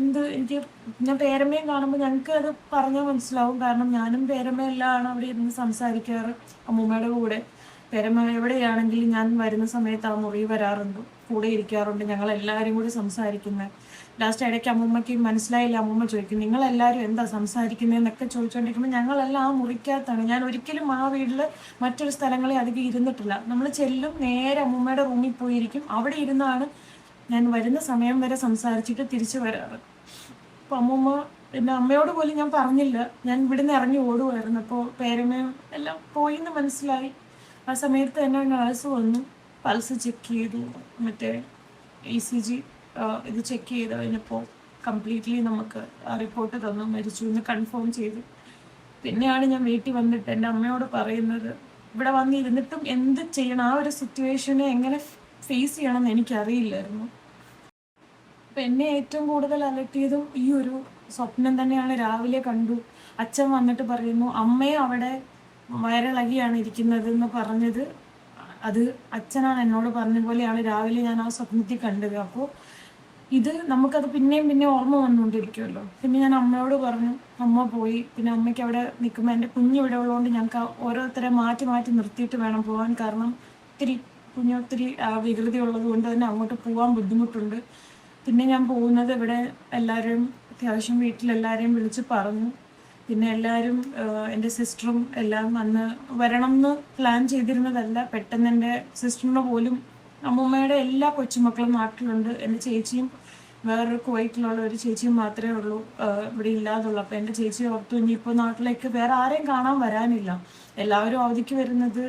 ഞാൻ പേരമ്മയും കാണുമ്പോൾ ഞങ്ങൾക്ക് അത് പറഞ്ഞാൽ മനസ്സിലാവും, കാരണം ഞാനും പേരമ്മയെല്ലാം അവിടെ ഇരുന്ന് സംസാരിക്കാറ് അമ്മൂമ്മയുടെ കൂടെ. പേരമ്മ എവിടെയാണെങ്കിലും ഞാൻ വരുന്ന സമയത്ത് ആ മുറി വരാറുണ്ട്, കൂടെ ഇരിക്കാറുണ്ട്, ഞങ്ങൾ എല്ലാവരും കൂടി സംസാരിക്കുന്നത്. ലാസ്റ്റ് ഇടയ്ക്ക് അമ്മൂമ്മയ്ക്ക് മനസ്സിലായില്ല, അമ്മൂമ്മ ചോദിക്കും നിങ്ങളെല്ലാവരും എന്താ സംസാരിക്കുന്നതെന്നൊക്കെ ചോദിച്ചുകൊണ്ടിരിക്കുമ്പോൾ ഞങ്ങളെല്ലാം ആ മുറിക്കകത്താണ്. ഞാൻ ഒരിക്കലും ആ വീട്ടിൽ മറ്റൊരു സ്ഥലങ്ങളിൽ അധികം ഇരുന്നിട്ടില്ല. നമ്മൾ ചെല്ലും നേരെ അമ്മൂമ്മയുടെ റൂമിൽ പോയിരിക്കും, അവിടെ ഇരുന്നാണ് ഞാൻ വരുന്ന സമയം വരെ സംസാരിച്ചിട്ട് തിരിച്ചു വരാറ്. അപ്പോൾ അമ്മൂമ്മ എൻ്റെ അമ്മയോട് പോലും ഞാൻ പറഞ്ഞില്ല, ഞാൻ ഇവിടുന്ന് ഇറങ്ങി ഓടുമായിരുന്നു. അപ്പോൾ പേരമ്മയും എല്ലാം പോയിന്ന് മനസ്സിലായി. ആ സമയത്ത് തന്നെ നേഴ്സ് വന്നു, പൾസ് ചെക്ക് ചെയ്തു, മറ്റേ ECG ഇത് ചെക്ക് ചെയ്ത് കഴിഞ്ഞപ്പോൾ കംപ്ലീറ്റ്ലി നമുക്ക് റിപ്പോർട്ട് തന്നു, മരിച്ചു എന്ന് കൺഫേം ചെയ്തു. പിന്നെയാണ് ഞാൻ വീട്ടിൽ വന്നിട്ട് എൻ്റെ അമ്മയോട് പറയുന്നത്, ഇവിടെ വന്നിരുന്നിട്ടും എന്ത് ചെയ്യണം, ആ ഒരു സിറ്റുവേഷനെ എങ്ങനെ ഫേസ് ചെയ്യണമെന്ന് എനിക്കറിയില്ലായിരുന്നു. അപ്പം എന്നെ ഏറ്റവും കൂടുതൽ അലട്ടിയതും ഈ ഒരു സ്വപ്നം തന്നെയാണ്. രാവിലെ കണ്ടു, അച്ഛൻ വന്നിട്ട് പറയുന്നു അമ്മയെ അവിടെ വയറിളകിയാണ് ഇരിക്കുന്നത് എന്ന് പറഞ്ഞത് അത് അച്ഛനാണ് എന്നോട് പറഞ്ഞ പോലെയാണ് രാവിലെ ഞാൻ ആ സ്വപ്നത്തിൽ കണ്ടത്. അപ്പോൾ ഇത് നമുക്കത് പിന്നെയും പിന്നെ ഓർമ്മ വന്നുകൊണ്ടിരിക്കുമല്ലോ. പിന്നെ ഞാൻ അമ്മയോട് പറഞ്ഞു, അമ്മ പോയി. പിന്നെ അമ്മയ്ക്ക് അവിടെ നിൽക്കുമ്പോൾ എൻ്റെ കുഞ്ഞ് ഇവിടെ ഉള്ളതുകൊണ്ട് ഞങ്ങൾക്ക് ഓരോരുത്തരെ മാറ്റി മാറ്റി നിർത്തിയിട്ട് വേണം പോകാൻ. കാരണം ഒത്തിരി വികൃതി ഉള്ളത് കൊണ്ട് തന്നെ അങ്ങോട്ട് പോകാൻ ബുദ്ധിമുട്ടുണ്ട്. പിന്നെ ഞാൻ പോകുന്നത് ഇവിടെ എല്ലാവരും അത്യാവശ്യം വീട്ടിലെല്ലാവരെയും വിളിച്ച് പറഞ്ഞു. പിന്നെ എല്ലാവരും എൻ്റെ സിസ്റ്ററും എല്ലാം അന്ന് വരണം എന്ന് പ്ലാൻ ചെയ്തിരുന്നതല്ല. പെട്ടെന്ന് എൻ്റെ സിസ്റ്ററിന് പോലും അമ്മൂമ്മയുടെ എല്ലാ കൊച്ചുമക്കളും നാട്ടിലുണ്ട്. എൻ്റെ ചേച്ചിയും വേറൊരു കുവൈറ്റിലുള്ള ഒരു ചേച്ചിയും മാത്രമേ ഉള്ളൂ ഇവിടെ ഇല്ലാതുള്ളൂ. അപ്പോൾ എൻ്റെ ചേച്ചി ഓർത്തു ഇനിയിപ്പോൾ നാട്ടിലേക്ക് വേറെ ആരെയും കാണാൻ വരാനില്ല, എല്ലാവരും അവധിക്ക് വരുന്നത്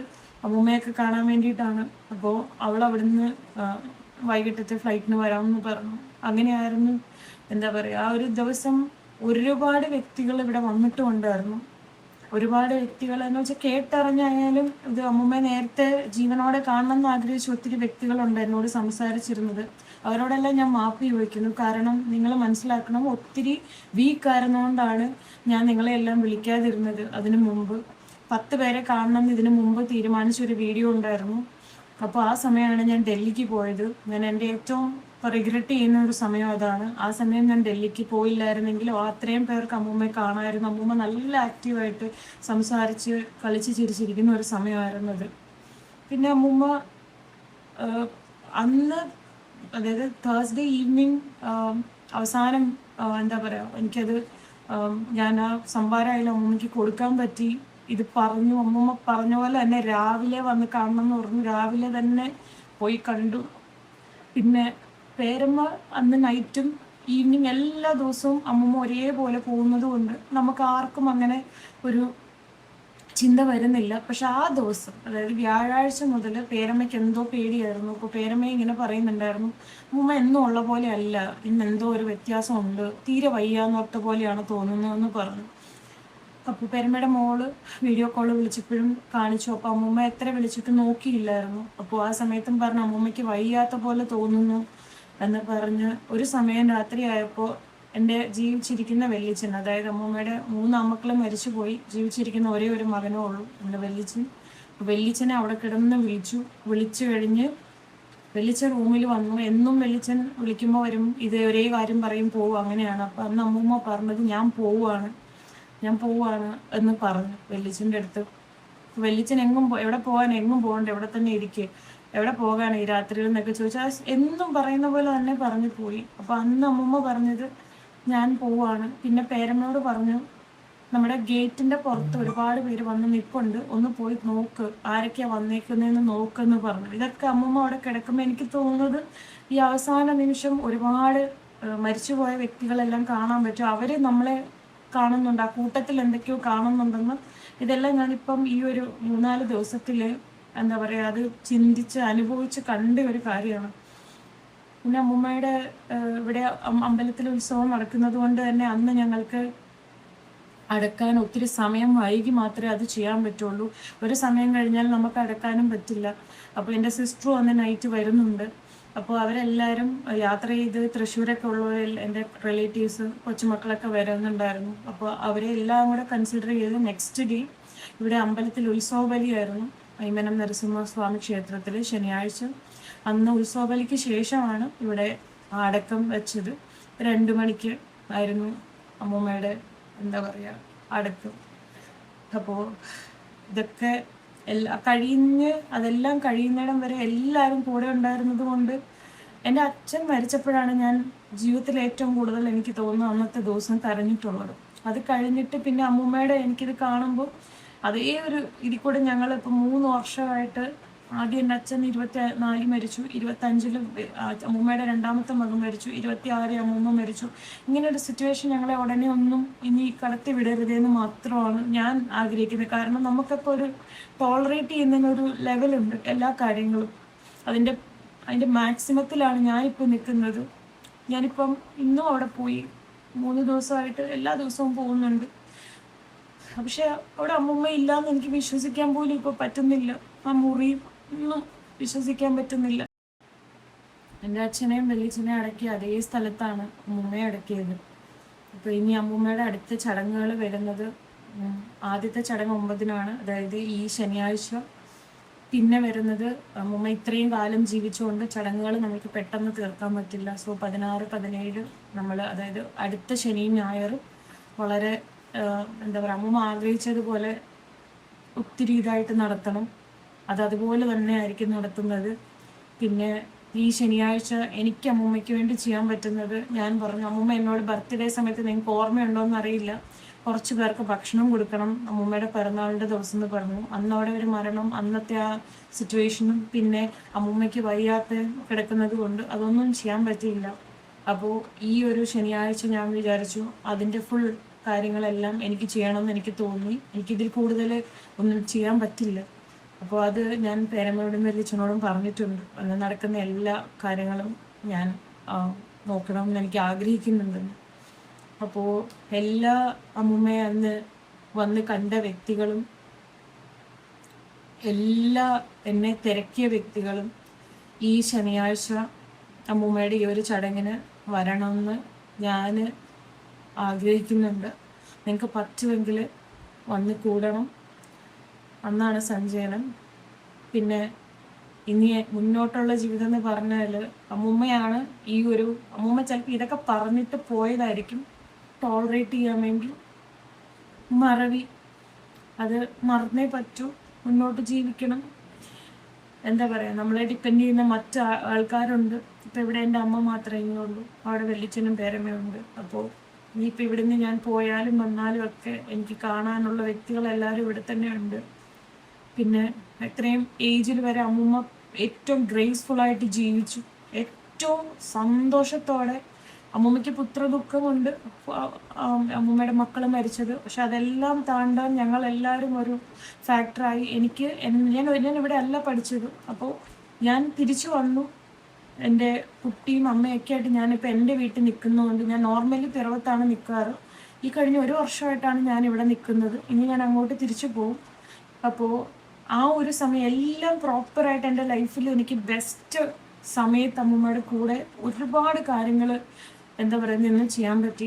അമ്മൂമ്മയൊക്കെ കാണാൻ വേണ്ടിയിട്ടാണ്. അപ്പോൾ അവൾ അവിടുന്ന് വൈകിട്ടത്തെ ഫ്ലൈറ്റിന് വരാമെന്ന് പറഞ്ഞു. അങ്ങനെയായിരുന്നു. എന്താ പറയുക, ആ ഒരു ദിവസം ഒരുപാട് വ്യക്തികൾ ഇവിടെ വന്നിട്ടുണ്ടായിരുന്നു. ഒരുപാട് വ്യക്തികൾ എന്ന് വെച്ചാൽ കേട്ടറിഞ്ഞായാലും ഇത് അമ്മൂമ്മ നേരത്തെ ജീവനോടെ കാണണം എന്ന് ആഗ്രഹിച്ച ഒത്തിരി വ്യക്തികളുണ്ട് എന്നോട് സംസാരിച്ചിരുന്നത്. അവരോടെല്ലാം ഞാൻ മാപ്പ് ചോദിക്കുന്നു. കാരണം നിങ്ങൾ മനസ്സിലാക്കണം, ഒത്തിരി വീക്ക് ആയിരുന്നുകൊണ്ടാണ് ഞാൻ നിങ്ങളെ എല്ലാം വിളിക്കാതിരുന്നത്. അതിനു മുമ്പ് 10 പേരെ കാണണം എന്ന് ഇതിനു മുമ്പ് തീരുമാനിച്ചൊരു വീഡിയോ ഉണ്ടായിരുന്നു. അപ്പോൾ ആ സമയമാണ് ഞാൻ ഡൽഹിക്ക് പോയത്. ഞാൻ എൻ്റെ ഏറ്റവും റിഗ്രറ്റ് ചെയ്യുന്ന ഒരു സമയം അതാണ്. ആ സമയം ഞാൻ ഡൽഹിക്ക് പോയില്ലായിരുന്നെങ്കിലും അത്രയും പേർക്ക് അമ്മൂമ്മയെ കാണാമായിരുന്നു. അമ്മൂമ്മ നല്ല ആക്റ്റീവായിട്ട് സംസാരിച്ച് കളിച്ച് ചിരിച്ചിരിക്കുന്ന ഒരു സമയമായിരുന്നത്. പിന്നെ അമ്മൂമ്മ അന്ന്, അതായത് തേഴ്സ്ഡേ ഈവനിങ് അവസാനം എന്താ പറയുക, എനിക്കത് ഞാൻ ആ സംഭാരമായാലും അമ്മൂമ്മയ്ക്ക് കൊടുക്കാൻ പറ്റി. ഇത് പറഞ്ഞു, അമ്മൂമ്മ പറഞ്ഞ പോലെ തന്നെ രാവിലെ വന്ന് കാണണം എന്ന് പറഞ്ഞു. രാവിലെ തന്നെ പോയി കണ്ടു. പിന്നെ പേരമ്മ അന്ന് നൈറ്റും ഈവനിങ് എല്ലാ ദിവസവും അമ്മൂമ്മ ഒരേപോലെ പോകുന്നത് കൊണ്ട് നമുക്ക് ആർക്കും അങ്ങനെ ഒരു ചിന്ത വരുന്നില്ല. പക്ഷെ ആ ദിവസം, അതായത് വ്യാഴാഴ്ച മുതൽ പേരമ്മയ്ക്ക് എന്തോ പേടിയായിരുന്നു. അപ്പോൾ പേരമ്മ ഇങ്ങനെ പറയുന്നുണ്ടായിരുന്നു, അമ്മൂമ്മ എന്നും ഉള്ള പോലെ അല്ല, ഇന്ന് എന്തോ ഒരു വ്യത്യാസമുണ്ട്, തീരെ വയ്യാന്നോർത്ത പോലെയാണ് തോന്നുന്നതെന്ന് പറഞ്ഞു. അപ്പോൾ പേരമ്മയുടെ മോള് വീഡിയോ കോൾ വിളിച്ചപ്പോഴും കാണിച്ചു. അപ്പോൾ അമ്മൂമ്മ എത്ര വിളിച്ചിട്ട് നോക്കിയില്ലായിരുന്നു. അപ്പോൾ ആ സമയത്തും പറഞ്ഞു അമ്മൂമ്മയ്ക്ക് വയ്യാത്ത പോലെ തോന്നുന്നു എന്ന് പറഞ്ഞ് ഒരു സമയം രാത്രിയായപ്പോൾ എൻ്റെ ജീവിച്ചിരിക്കുന്ന വെല്ലിച്ചൻ, അതായത് അമ്മൂമ്മയുടെ 3 ആൺമക്കളും മരിച്ചുപോയി, ജീവിച്ചിരിക്കുന്ന ഒരേ ഒരു മകനേ ഉള്ളൂ എൻ്റെ വെല്ലിച്ചൻ. വെല്ലിച്ചനെ അവിടെ കിടന്ന് വിളിച്ചു കഴിഞ്ഞ് വെല്ലിച്ചൻ റൂമിൽ വന്നു. എന്നും വെല്ലിച്ചൻ വിളിക്കുമ്പോൾ വരും, ഇത് ഒരേ കാര്യം പറയും, പോവും, അങ്ങനെയാണ്. അപ്പം അന്ന് അമ്മൂമ്മ പറഞ്ഞത് ഞാൻ പോവാണ് എന്ന് പറഞ്ഞു വെല്ലിച്ചൻ്റെ അടുത്ത്. വെല്ലിച്ചൻ എവിടെ പോകാൻ, എങ്ങും പോകണ്ട, എവിടെ തന്നെ ഇരിക്കുക, എവിടെ പോകാൻ ഈ രാത്രിയിൽ എന്നൊക്കെ ചോദിച്ചാൽ എന്നും പറയുന്ന പോലെ തന്നെ പറഞ്ഞു പോയി. അപ്പോൾ അന്ന് അമ്മൂമ്മ പറഞ്ഞത് ഞാൻ പോവാണ്. പിന്നെ പേരമ്മയോട് പറഞ്ഞു, നമ്മുടെ ഗേറ്റിന്റെ പുറത്ത് ഒരുപാട് പേര് വന്ന് നിൽപ്പുണ്ട്, ഒന്ന് പോയി നോക്ക്, ആരൊക്കെയാ വന്നേക്കുന്നതെന്ന് നോക്കെന്ന് പറഞ്ഞു. ഇതൊക്കെ അമ്മൂമ്മ അവിടെ കിടക്കുമ്പോൾ എനിക്ക് തോന്നുന്നത് ഈ അവസാന നിമിഷം ഒരുപാട് മരിച്ചുപോയ വ്യക്തികളെല്ലാം കാണാൻ പറ്റും. അവര് നമ്മളെ കാണുന്നുണ്ട്, ആ കൂട്ടത്തിൽ എന്തൊക്കെയോ കാണുന്നുണ്ടെന്ന്. ഇതെല്ലാം ഞാനിപ്പം ഈ ഒരു 3-4 ദിവസത്തിൽ എന്താ പറയുക, അത് ചിന്തിച്ച് അനുഭവിച്ച് കണ്ട ഒരു കാര്യമാണ്. പിന്നെ അമ്മൂമ്മയുടെ ഇവിടെ അമ്പലത്തിൽ ഉത്സവം നടക്കുന്നത് കൊണ്ട് തന്നെ അന്ന് ഞങ്ങൾക്ക് അടക്കാൻ ഒത്തിരി സമയം വൈകി മാത്രമേ അത് ചെയ്യാൻ പറ്റുള്ളൂ. ഒരു സമയം കഴിഞ്ഞാൽ നമുക്ക് അടക്കാനും പറ്റില്ല. അപ്പോൾ എൻ്റെ സിസ്റ്ററും അന്ന് നൈറ്റ് വരുന്നുണ്ട്. അപ്പോൾ അവരെല്ലാവരും യാത്ര ചെയ്ത് തൃശ്ശൂരൊക്കെ ഉള്ളവർ, എൻ്റെ റിലേറ്റീവ്സ്, കൊച്ചുമക്കളൊക്കെ വരുന്നുണ്ടായിരുന്നു. അപ്പോൾ അവരെ എല്ലാം കൂടെ കൺസിഡർ ചെയ്ത് നെക്സ്റ്റ് ഡേ ഇവിടെ അമ്പലത്തിൽ ഉത്സവ ബലിയായിരുന്നു. അയ്മനം നരസിംഹസ്വാമി ക്ഷേത്രത്തിൽ ശനിയാഴ്ച. അന്ന് ഉത്സവ ബലിക്ക് ശേഷമാണ് ഇവിടെ അടക്കം വെച്ചത്. 2 മണിക്ക് ആയിരുന്നു അമ്മൂമ്മയുടെ എന്താ പറയുക അടക്കം. അപ്പോൾ ഇതൊക്കെ അതെല്ലാം കഴിയുന്നിടം വരെ എല്ലാവരും കൂടെ ഉണ്ടായിരുന്നത് കൊണ്ട് എൻ്റെ അച്ഛൻ മരിച്ചപ്പോഴാണ് ഞാൻ ജീവിതത്തിൽ ഏറ്റവും കൂടുതൽ എനിക്ക് തോന്നുന്നു അന്നത്തെ ദിവസം കരഞ്ഞിട്ടുള്ളത്. അത് കഴിഞ്ഞിട്ട് പിന്നെ അമ്മൂമ്മയുടെ എനിക്കിത് കാണുമ്പോൾ അതേ ഒരു ഇതിൽ കൂടെ ഞങ്ങളിപ്പോൾ 3 വർഷമായിട്ട്, ആദ്യം എൻ്റെ അച്ഛൻ 24 മരിച്ചു, 25 അമ്മൂമ്മയുടെ 2ാമത്തെ മകൻ മരിച്ചു, 26 അമ്മൂമ്മ മരിച്ചു. ഇങ്ങനെ ഒരു സിറ്റുവേഷൻ ഞങ്ങളെ ഉടനെ ഒന്നും ഇനി കടത്തി വിടരുതെന്ന് മാത്രമാണ് ഞാൻ ആഗ്രഹിക്കുന്നത്. കാരണം നമുക്കൊക്കെ ഒരു ടോളറേറ്റ് ചെയ്യുന്നതിനൊരു ലെവലുണ്ട് എല്ലാ കാര്യങ്ങളും. അതിൻ്റെ മാക്സിമത്തിലാണ് ഞാനിപ്പോൾ നിൽക്കുന്നത്. ഞാനിപ്പം ഇന്നും അവിടെ പോയി 3 ദിവസമായിട്ട് എല്ലാ ദിവസവും പോകുന്നുണ്ട്. പക്ഷെ അവിടെ അമ്മൂമ്മ ഇല്ലാന്ന് എനിക്ക് വിശ്വസിക്കാൻ പോലും ഇപ്പോൾ പറ്റുന്നില്ല. ആ മുറി ഒന്നും വിശ്വസിക്കാൻ പറ്റുന്നില്ല. എൻ്റെ അച്ഛനെയും വലിയച്ഛനെയും അടക്കിയ അതേ സ്ഥലത്താണ് അമ്മൂമ്മയെ അടക്കിയത്. അപ്പോൾ ഇനി അമ്മൂമ്മയുടെ അടുത്ത ചടങ്ങുകൾ വരുന്നത്, ആദ്യത്തെ ചടങ്ങ് 9-നാണ്, അതായത് ഈ ശനിയാഴ്ച പിന്നെ വരുന്നത് അമ്മൂമ്മ ഇത്രയും കാലം ജീവിച്ചുകൊണ്ട് ചടങ്ങുകൾ നമുക്ക് പെട്ടെന്ന് തീർക്കാൻ പറ്റില്ല. സോ 16, 17 നമ്മൾ, അതായത് അടുത്ത ശനിയും ഞായറും വളരെ എന്താ പറയുക, അമ്മൂമ്മ ആഗ്രഹിച്ചതുപോലെ ഒത്തിരി ഇതായിട്ട് നടത്തണം. അതുപോലെ തന്നെ ആയിരിക്കും നടത്തുന്നത്. പിന്നെ ഈ ശനിയാഴ്ച എനിക്ക് അമ്മൂമ്മയ്ക്ക് വേണ്ടി ചെയ്യാൻ പറ്റുന്നത്, ഞാൻ പറഞ്ഞു, അമ്മൂമ്മ എന്നോട് ബർത്ത്ഡേ സമയത്ത് നിങ്ങൾക്ക് ഓർമ്മയുണ്ടോയെന്ന് അറിയില്ല, കുറച്ച് പേർക്ക് ഭക്ഷണം കൊടുക്കണം അമ്മൂമ്മയുടെ പിറന്നാളിൻ്റെ ദിവസം എന്ന് പറഞ്ഞു. അന്നവിടെ ഒരു മരണം, അന്നത്തെ ആ സിറ്റുവേഷനും പിന്നെ അമ്മൂമ്മയ്ക്ക് വയ്യാത്ത കിടക്കുന്നത് കൊണ്ട് അതൊന്നും ചെയ്യാൻ പറ്റിയില്ല. അപ്പോൾ ഈ ഒരു ശനിയാഴ്ച ഞാൻ വിചാരിച്ചു അതിൻ്റെ ഫുൾ കാര്യങ്ങളെല്ലാം എനിക്ക് ചെയ്യണമെന്ന് എനിക്ക് തോന്നി. എനിക്കിതിൽ കൂടുതൽ ഒന്നും ചെയ്യാൻ പറ്റില്ല. അപ്പോൾ അത് ഞാൻ പേരമ്മയോടും വലിയച്ഛനോടും പറഞ്ഞിട്ടുണ്ട്. അന്ന് നടക്കുന്ന എല്ലാ കാര്യങ്ങളും ഞാൻ നോക്കണമെന്ന് എനിക്ക് ആഗ്രഹിക്കുന്നുണ്ടെന്ന്. അപ്പോൾ എല്ലാ അമ്മൂമ്മയെ അന്ന് വന്ന് കണ്ട വ്യക്തികളും എല്ലാ എന്നെ തിരക്കിയ വ്യക്തികളും ഈ ശനിയാഴ്ച അമ്മൂമ്മയുടെ ഈ ഒരു ചടങ്ങിന് വരണമെന്ന് ഞാൻ ആഗ്രഹിക്കുന്നുണ്ട്. നിങ്ങൾക്ക് പറ്റുമെങ്കിൽ വന്ന് കൂടണം. അന്നാണ് സഞ്ചയനം. പിന്നെ ഇനി മുന്നോട്ടുള്ള ജീവിതം എന്ന് പറഞ്ഞാൽ അമ്മൂമ്മയാണ് അമ്മൂമ്മ ചിലപ്പോൾ ഇതൊക്കെ പറഞ്ഞിട്ട് പോയതായിരിക്കും ടോളറേറ്റ് ചെയ്യാൻ വേണ്ടി. മറവി, അത് മറന്നേ പറ്റൂ. മുന്നോട്ട് ജീവിക്കണം. എന്താ പറയുക, നമ്മളെ ഡിപ്പെൻഡ് ചെയ്യുന്ന മറ്റ് ആൾക്കാരുണ്ട്. ഇപ്പം ഇവിടെ എൻ്റെ അമ്മ മാത്രമേ ഉള്ളൂ, അവിടെ വലിയച്ഛനും പേരമ്മയുണ്ട്. അപ്പോൾ ഇനിയിപ്പോൾ ഇവിടുന്ന് ഞാൻ പോയാലും വന്നാലും ഒക്കെ എനിക്ക് കാണാനുള്ള വ്യക്തികളെല്ലാവരും ഇവിടെ തന്നെ ഉണ്ട്. പിന്നെ എത്രയും ഏജിൽ വരെ അമ്മൂമ്മ ഏറ്റവും ഗ്രേസ്ഫുള്ളായിട്ട് ജീവിച്ചു, ഏറ്റവും സന്തോഷത്തോടെ. അമ്മൂമ്മയ്ക്ക് പുത്രദുഃഖമുണ്ട്, അമ്മൂമ്മയുടെ മക്കൾ മരിച്ചത്. പക്ഷെ അതെല്ലാം താണ്ടാൻ ഞങ്ങളെല്ലാവരും ഒരു ഫാക്ടറായി. ഞാൻ ഇവിടെ അല്ല പഠിച്ചത്. അപ്പോൾ ഞാൻ തിരിച്ചു വന്നു. എൻ്റെ കുട്ടിയും അമ്മയൊക്കെ ആയിട്ട് ഞാനിപ്പോൾ എൻ്റെ വീട്ടിൽ നിൽക്കുന്നതുകൊണ്ട്, ഞാൻ നോർമലി പിറവത്താണ് നിൽക്കാറ്. ഈ കഴിഞ്ഞ 1 വർഷമായിട്ടാണ് ഞാൻ ഇവിടെ നിൽക്കുന്നത്. ഇനി ഞാൻ അങ്ങോട്ട് തിരിച്ചു പോകും. അപ്പോൾ ആ ഒരു സമയം എല്ലാം പ്രോപ്പറായിട്ട് എൻ്റെ ലൈഫിൽ എനിക്ക് ബെസ്റ്റ് സമയത്ത് അമ്മൂമ്മയുടെ കൂടെ ഒരുപാട് കാര്യങ്ങൾ എന്താ പറയുക നിന്ന് ചെയ്യാൻ പറ്റി.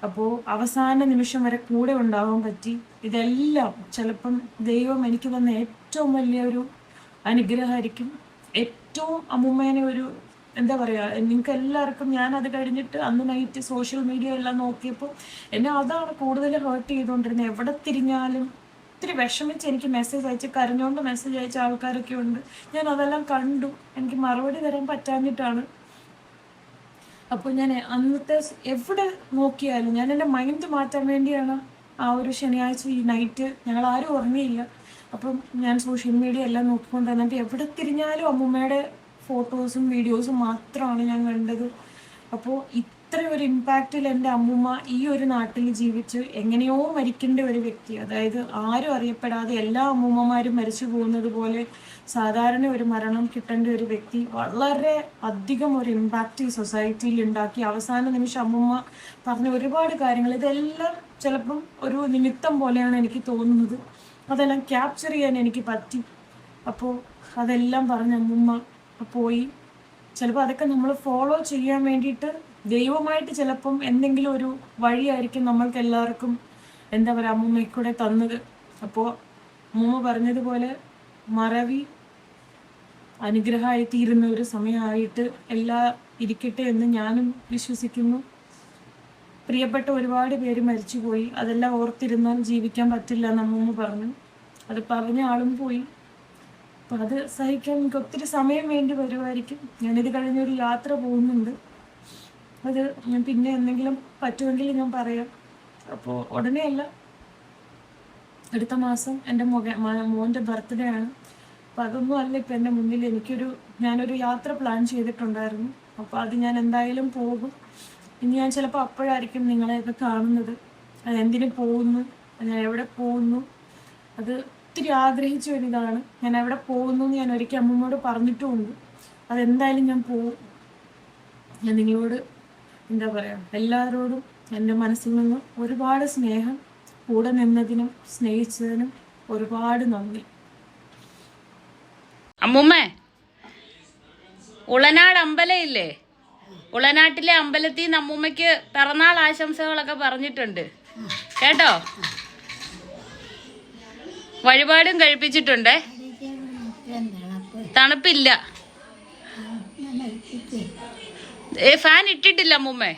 അപ്പോൾ അവസാന നിമിഷം വരെ കൂടെ ഉണ്ടാവാൻ പറ്റി. ഇതെല്ലാം ചിലപ്പം ദൈവം എനിക്ക് തന്ന ഏറ്റവും വലിയൊരു അനുഗ്രഹമായിരിക്കും. ഏറ്റവും അമ്മൂമ്മേനെ ഒരു എന്താ പറയുക, നിങ്ങൾക്ക് എല്ലാവർക്കും, ഞാനത് കഴിഞ്ഞിട്ട് അന്ന് നൈറ്റ് സോഷ്യൽ മീഡിയ എല്ലാം നോക്കിയപ്പോൾ എന്നെ അതാണ് കൂടുതൽ ഹേർട്ട് ചെയ്തുകൊണ്ടിരുന്നത്. എവിടെ തിരിഞ്ഞാലും ഒത്തിരി വിഷമിച്ച് എനിക്ക് മെസ്സേജ് അയച്ച് കരഞ്ഞുകൊണ്ട് മെസ്സേജ് അയച്ച ആൾക്കാരൊക്കെ ഉണ്ട്. ഞാൻ അതെല്ലാം കണ്ടു. എനിക്ക് മറുപടി തരാൻ പറ്റാഞ്ഞിട്ടാണ്. അപ്പോൾ ഞാൻ അന്നത്തെ എവിടെ നോക്കിയാലും ഞാൻ എൻ്റെ മൈൻഡ് മാറ്റാൻ വേണ്ടിയാണ് ആ ഒരു ശനിയാഴ്ച ഈ നൈറ്റ് ഞങ്ങൾ ആരും ഉറങ്ങിയില്ല. അപ്പം ഞാൻ സോഷ്യൽ മീഡിയ എല്ലാം നോക്കിക്കൊണ്ട് എന്നിട്ട് എവിടെ തിരിഞ്ഞാലും അമ്മൂമ്മയുടെ ഫോട്ടോസും വീഡിയോസും മാത്രമാണ് ഞാൻ കണ്ടത്. അപ്പോൾ ഇത്ര ഒരു ഇമ്പാക്റ്റിൽ എൻ്റെ അമ്മൂമ്മ ഈ ഒരു നാട്ടിൽ ജീവിച്ച് എങ്ങനെയോ മരിക്കേണ്ട ഒരു വ്യക്തി, അതായത് ആരും അറിയപ്പെടാതെ എല്ലാ അമ്മൂമ്മമാരും മരിച്ചു പോകുന്നത് പോലെ സാധാരണ ഒരു മരണം കിട്ടേണ്ട ഒരു വ്യക്തി വളരെ അധികം ഒരു ഇമ്പാക്റ്റ് ഈ സൊസൈറ്റിയിൽ ഉണ്ടാക്കി. അവസാന നിമിഷം അമ്മൂമ്മ പറഞ്ഞ ഒരുപാട് കാര്യങ്ങൾ, ഇതെല്ലാം ചിലപ്പം ഒരു നിമിത്തം പോലെയാണ് എനിക്ക് തോന്നുന്നത്. അതെല്ലാം ക്യാപ്ചർ ചെയ്യാൻ എനിക്ക് പറ്റി. അപ്പോൾ അതെല്ലാം പറഞ്ഞ അമ്മൂമ്മ പോയി. ചിലപ്പോൾ അതൊക്കെ നമ്മൾ ഫോളോ ചെയ്യാൻ വേണ്ടിയിട്ട് ദൈവമായിട്ട് ചിലപ്പം എന്തെങ്കിലും ഒരു വഴിയായിരിക്കും നമ്മൾക്ക് എല്ലാവർക്കും എന്താ പറയുക അമ്മൂമ്മയ്ക്കൂടെ തന്നത്. അപ്പോൾ അമ്മൂമ്മ പറഞ്ഞതുപോലെ മറവി അനുഗ്രഹമായി തീരുന്ന ഒരു സമയമായിട്ട് ഇരിക്കട്ടെ എന്ന് ഞാനും വിശ്വസിക്കുന്നു. പ്രിയപ്പെട്ട ഒരുപാട് പേര് മരിച്ചുപോയി. അതെല്ലാം ഓർത്തിരുന്നാൽ ജീവിക്കാൻ പറ്റില്ല എന്ന് അമ്മൂമ്മ പറഞ്ഞു. അത് പറഞ്ഞ ആളും പോയി. അപ്പം അത് സഹിക്കാൻ എനിക്ക് ഒത്തിരി സമയം വേണ്ടി വരുമായിരിക്കും. ഞാനിത് കഴിഞ്ഞൊരു യാത്ര പോകുന്നുണ്ട്. അത് ഞാൻ പിന്നെ എന്തെങ്കിലും പറ്റുമെങ്കിൽ ഞാൻ പറയാം. അപ്പോൾ ഉടനെ അല്ല, അടുത്ത മാസം എൻ്റെ മോൻ്റെ ബർത്ത്ഡേ ആണ്. അപ്പം അതൊന്നും അല്ല ഇപ്പം എൻ്റെ മുന്നിൽ. ഞാനൊരു യാത്ര പ്ലാൻ ചെയ്തിട്ടുണ്ടായിരുന്നു. അപ്പോൾ അത് ഞാൻ എന്തായാലും പോകും. ഇനി ഞാൻ ചിലപ്പോൾ അപ്പോഴായിരിക്കും നിങ്ങളെയൊക്കെ കാണുന്നത്. അതെന്തിനു പോകുന്നു, ഞാൻ എവിടെ പോകുന്നു, അത് ഒത്തിരി ആഗ്രഹിച്ച ഒരിതാണ്. ഞാൻ എവിടെ പോകുന്നു എന്ന് ഞാൻ ഒരിക്കൽ അമ്മൂമ്മയോട് പറഞ്ഞിട്ടുമുണ്ട്. അതെന്തായാലും ഞാൻ പോകും. ഞാൻ നിങ്ങളോട് എന്താ പറയുക, എല്ലാവരോടും എൻ്റെ മനസ്സിൽ നിന്ന് ഒരുപാട് സ്നേഹം. കൂടെ നിന്നതിനും സ്നേഹിച്ചതിനും ഒരുപാട് നന്ദി. അമ്മൂമ്മേ, ഉളനാട് അമ്പലം ഇല്ലേ, ഉളനാട്ടിലെ അമ്പലത്തിൽ നിന്ന് അമ്മൂമ്മയ്ക്ക് പിറന്നാൾ ആശംസകളൊക്കെ പറഞ്ഞിട്ടുണ്ട് കേട്ടോ. വഴിപാടും കഴിപ്പിച്ചിട്ടുണ്ടേ. തണുപ്പില്ല. ഫാൻ ഇട്ടിട്ടില്ല അമ്മൂമ്മേ.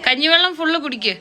കഞ്ഞിവെള്ളം ഫുള്ള് കുടിക്ക്.